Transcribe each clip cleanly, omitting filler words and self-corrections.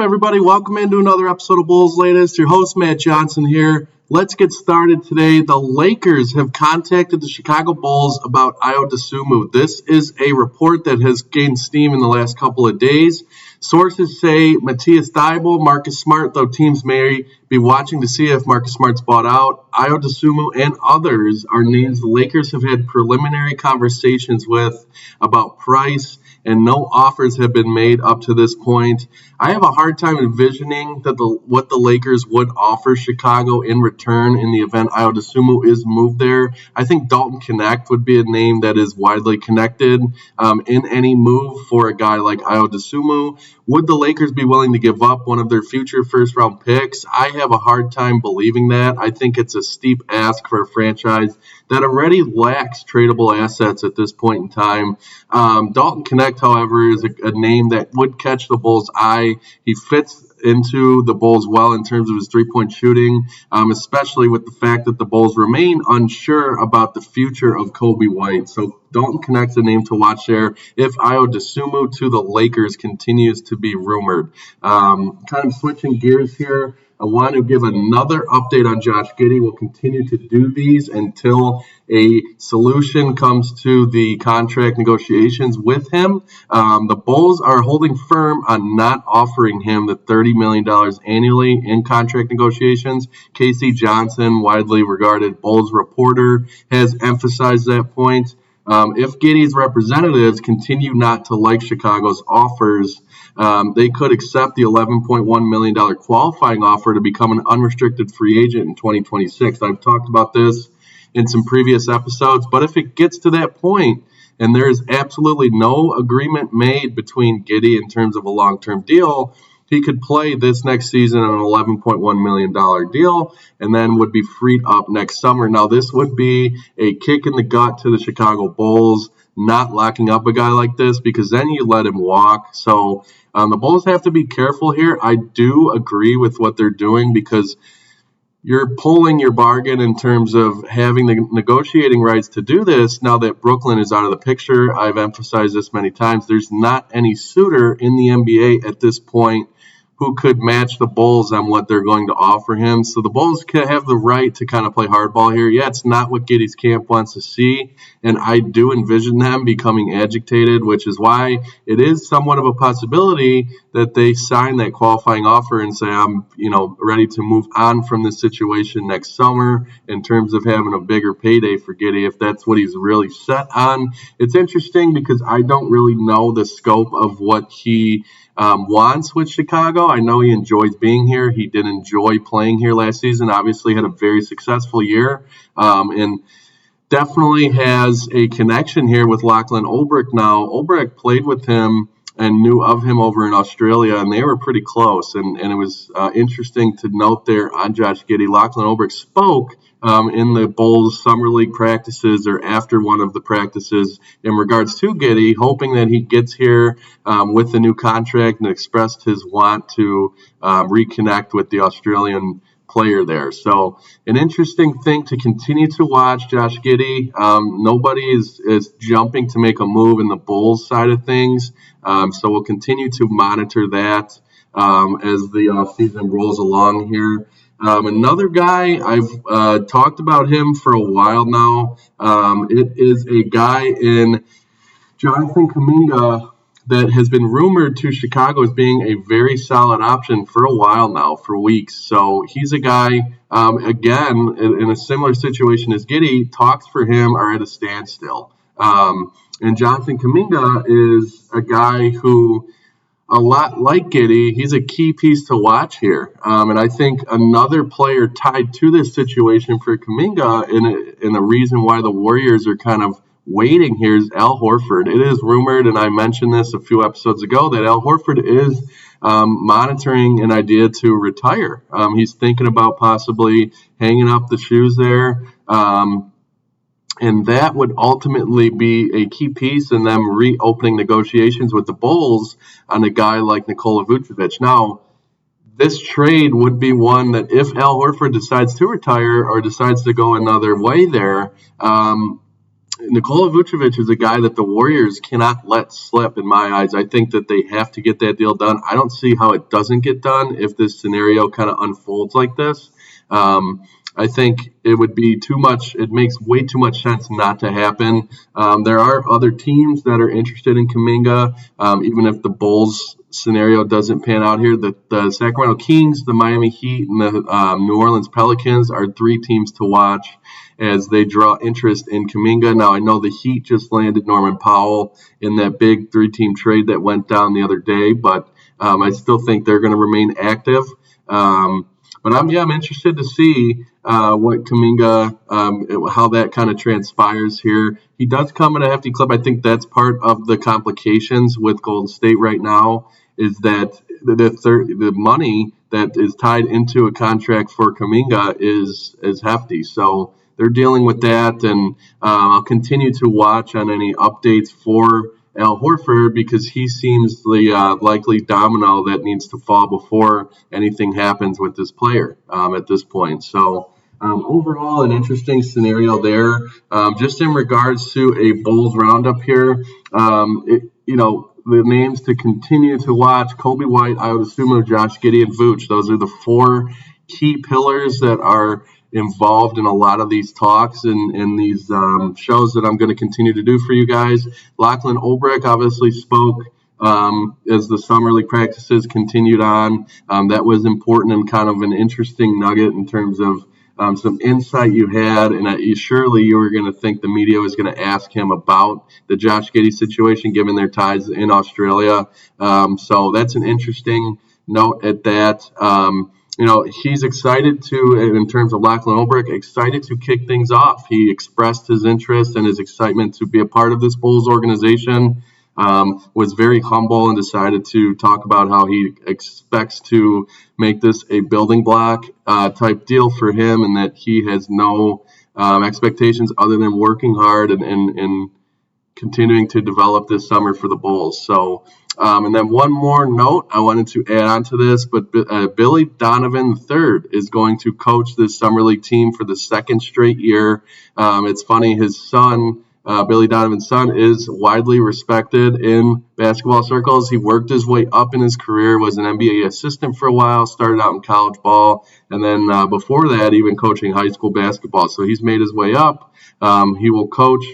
Everybody, welcome into another episode of Bulls Latest. Your host, Matt Johnson here. Let's get started today. The Lakers have contacted the Chicago Bulls about Ayo Dosunmu. This is a report that has gained steam in the last couple of days. Sources say Matthias Thybulle, Marcus Smart, though teams may be watching to see if Marcus Smart's bought out. Ayo Dosunmu and others are names the Lakers have had preliminary conversations with about price, and no offers have been made up to this point. I have a hard time envisioning that what the Lakers would offer Chicago in return in the event Ayo Dosunmu is moved there. I think Dalton Knecht would be a name that is widely connected in any move for a guy like Ayo Dosunmu. Would the Lakers be willing to give up one of their future first-round picks? I have a hard time believing that. I think it's a steep ask for a franchise that already lacks tradable assets at this point in time. Dalton Knecht, however, is a name that would catch the Bulls' eye. He fits into the Bulls well in terms of his three-point shooting, especially with the fact that the Bulls remain unsure about the future of Kobe White. So Dalton Knecht's a name to watch there if Ayo Dosunmu to the Lakers continues to be rumored. Kind of switching gears here, I want to give another update on Josh Giddey. We'll continue to do these until a solution comes to the contract negotiations with him. The Bulls are holding firm on not offering him the $30 million annually in contract negotiations. Casey Johnson, widely regarded Bulls reporter, has emphasized that point. If Giddey's representatives continue not to like Chicago's offers, they could accept the $11.1 million qualifying offer to become an unrestricted free agent in 2026. I've talked about this in some previous episodes, but if it gets to that point and there is absolutely no agreement made between Giddey in terms of a long-term deal, he could play this next season on an $11.1 million deal and then would be freed up next summer. Now, this would be a kick in the gut to the Chicago Bulls, not locking up a guy like this, because then you let him walk. So the Bulls have to be careful here. I do agree with what they're doing because you're pulling your bargain in terms of having the negotiating rights to do this now that Brooklyn is out of the picture. I've emphasized this many times. There's not any suitor in the NBA at this point who could match the Bulls on what they're going to offer him. So the Bulls can have the right to kind of play hardball here. Yeah, it's not what Giddey's camp wants to see, and I do envision them becoming agitated, which is why it is somewhat of a possibility that they sign that qualifying offer and say, I'm ready to move on from this situation next summer in terms of having a bigger payday for Giddey, if that's what he's really set on. It's interesting because I don't really know the scope of what he wants with Chicago. I know he enjoys being here. He did enjoy playing here last season. Obviously had a very successful year and definitely has a connection here with Lachlan Olbrich now. Olbrich played with him and knew of him over in Australia, and they were pretty close. And it was interesting to note there on Josh Giddey. Lachlan Olbrich spoke in the Bulls Summer League practices or after one of the practices in regards to Giddey, hoping that he gets here with the new contract, and expressed his want to reconnect with the Australian player there. So an interesting thing to continue to watch, Josh Giddey. Nobody is jumping to make a move in the Bulls side of things. So we'll continue to monitor that as the offseason rolls along here. Another guy, I've talked about him for a while now. It is a guy in Jonathan Kuminga that has been rumored to Chicago as being a very solid option for a while now, for weeks. So he's a guy, again, in a similar situation as Giddey. Talks for him are at a standstill. And Jonathan Kuminga is a guy who, a lot like Giddey, he's a key piece to watch here. And I think another player tied to this situation for Kuminga, and the reason why the Warriors are kind of waiting here, is Al Horford. It is rumored, and I mentioned this a few episodes ago, that Al Horford is monitoring an idea to retire. He's thinking about possibly hanging up the shoes there. And that would ultimately be a key piece in them reopening negotiations with the Bulls on a guy like Nikola Vucevic. Now, this trade would be one that if Al Horford decides to retire or decides to go another way there, Nikola Vucevic is a guy that the Warriors cannot let slip in my eyes. I think that they have to get that deal done. I don't see how it doesn't get done if this scenario kind of unfolds like this. I think it would be too much. It makes way too much sense not to happen. There are other teams that are interested in Kuminga, even if the Bulls scenario doesn't pan out here. The Sacramento Kings, the Miami Heat, and the New Orleans Pelicans are three teams to watch as they draw interest in Kuminga. Now, I know the Heat just landed Norman Powell in that big three-team trade that went down the other day, but I still think they're going to remain active. But I'm interested to see what Kuminga, how that kind of transpires here. He does come at a hefty clip. I think that's part of the complications with Golden State right now is that the money that is tied into a contract for Kuminga is hefty. So they're dealing with that, and I'll continue to watch on any updates for Al Horford because he seems the likely domino that needs to fall before anything happens with this player at this point. So overall, an interesting scenario there. Just in regards to a Bulls roundup here, the names to continue to watch: Kobe White, Ayo Dosunmu, Josh Giddey, and Vooch. Those are the four key pillars that are involved in a lot of these talks and these shows that I'm going to continue to do for you guys. Lachlan Olbrich obviously spoke as the summer league practices continued on. That was important and kind of an interesting nugget in terms of some insight you had, and surely you were going to think the media was going to ask him about the Josh Giddey situation, given their ties in Australia. So that's an interesting note at that. He's excited to, in terms of Lachlan Olbrich, excited to kick things off. He expressed his interest and his excitement to be a part of this Bulls organization. Was very humble and decided to talk about how he expects to make this a building block type deal for him, and that he has no expectations other than working hard and continuing to develop this summer for the Bulls. So, and then one more note I wanted to add on to this, but Billy Donovan III is going to coach this summer league team for the second straight year. It's funny, his son, Billy Donovan's son, is widely respected in basketball circles. He worked his way up in his career, was an NBA assistant for a while, started out in college ball, and then before that, even coaching high school basketball. So he's made his way up. He will coach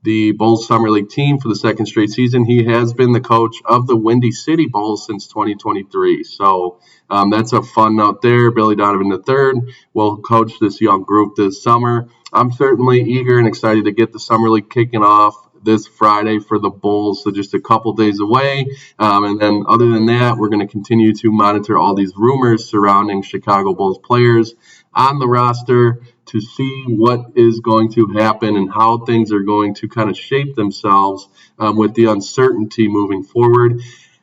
the Bulls Summer League team for the second straight season. He has been the coach of the Windy City Bulls since 2023. So that's a fun note there. Billy Donovan III will coach this young group this summer. I'm certainly eager and excited to get the Summer League kicking off this Friday for the Bulls, so just a couple days away. And then other than that, we're going to continue to monitor all these rumors surrounding Chicago Bulls players on the roster to see what is going to happen and how things are going to kind of shape themselves with the uncertainty moving forward.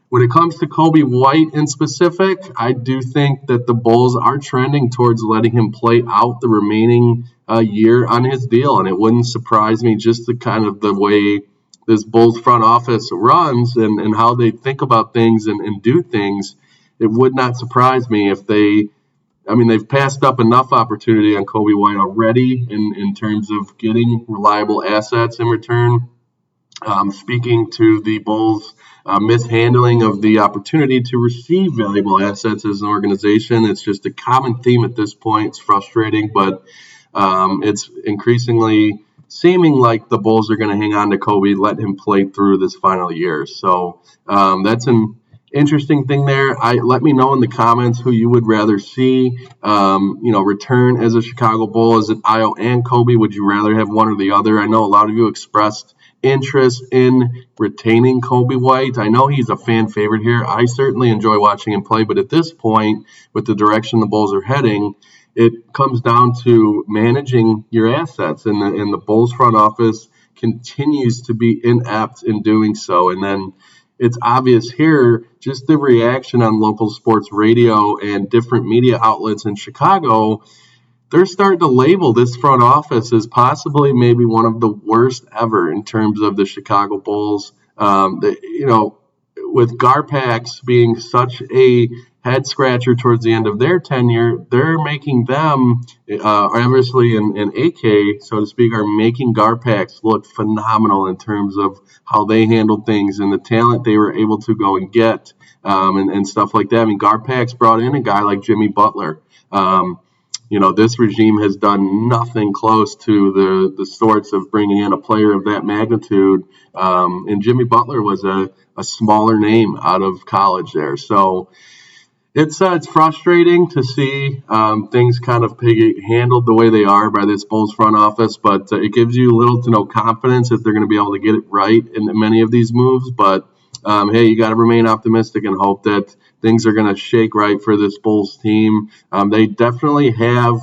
When it comes to Kobe White in specific, I do think that the Bulls are trending towards letting him play out the remaining year on his deal, and it wouldn't surprise me just the kind of the way this Bulls front office runs and how they think about things and do things. It would not surprise me if they've passed up enough opportunity on Kobe White already in terms of getting reliable assets in return. Speaking to the Bulls' mishandling of the opportunity to receive valuable assets as an organization, it's just a common theme at this point. It's frustrating, but it's increasingly seeming like the Bulls are going to hang on to Kobe, let him play through this final year. So that's an interesting thing there. Let me know in the comments who you would rather see, return as a Chicago Bull. Is it Ayo and Kobe? Would you rather have one or the other? I know a lot of you expressed interest in retaining Kobe White. I know he's a fan favorite here. I certainly enjoy watching him play, but at this point, with the direction the Bulls are heading, it comes down to managing your assets, and the Bulls front office continues to be inept in doing so. And then it's obvious here, just the reaction on local sports radio and different media outlets in Chicago, they're starting to label this front office as possibly maybe one of the worst ever in terms of the Chicago Bulls. With Garpax being such a head scratcher towards the end of their tenure. They're making them, Eversley and AK, so to speak, are making Garpax look phenomenal in terms of how they handled things and the talent they were able to go and get, and stuff like that. I mean, Garpax brought in a guy like Jimmy Butler. This regime has done nothing close to the sorts of bringing in a player of that magnitude. And Jimmy Butler was a smaller name out of college there. So it's frustrating to see things kind of handled the way they are by this Bulls front office, but it gives you little to no confidence that they're going to be able to get it right in many of these moves. But hey, you got to remain optimistic and hope that things are going to shake right for this Bulls team. They definitely have,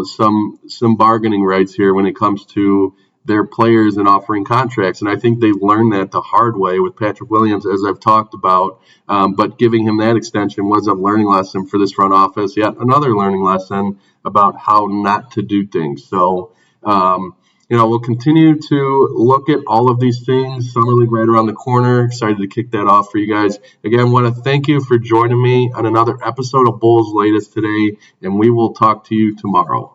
some bargaining rights here when it comes to their players and offering contracts. And I think they've learned that the hard way with Patrick Williams, as I've talked about. But giving him that extension was a learning lesson for this front office, yet another learning lesson about how not to do things. So, we'll continue to look at all of these things. Summer League right around the corner. Excited to kick that off for you guys. Again, want to thank you for joining me on another episode of Bulls Latest today, and we will talk to you tomorrow.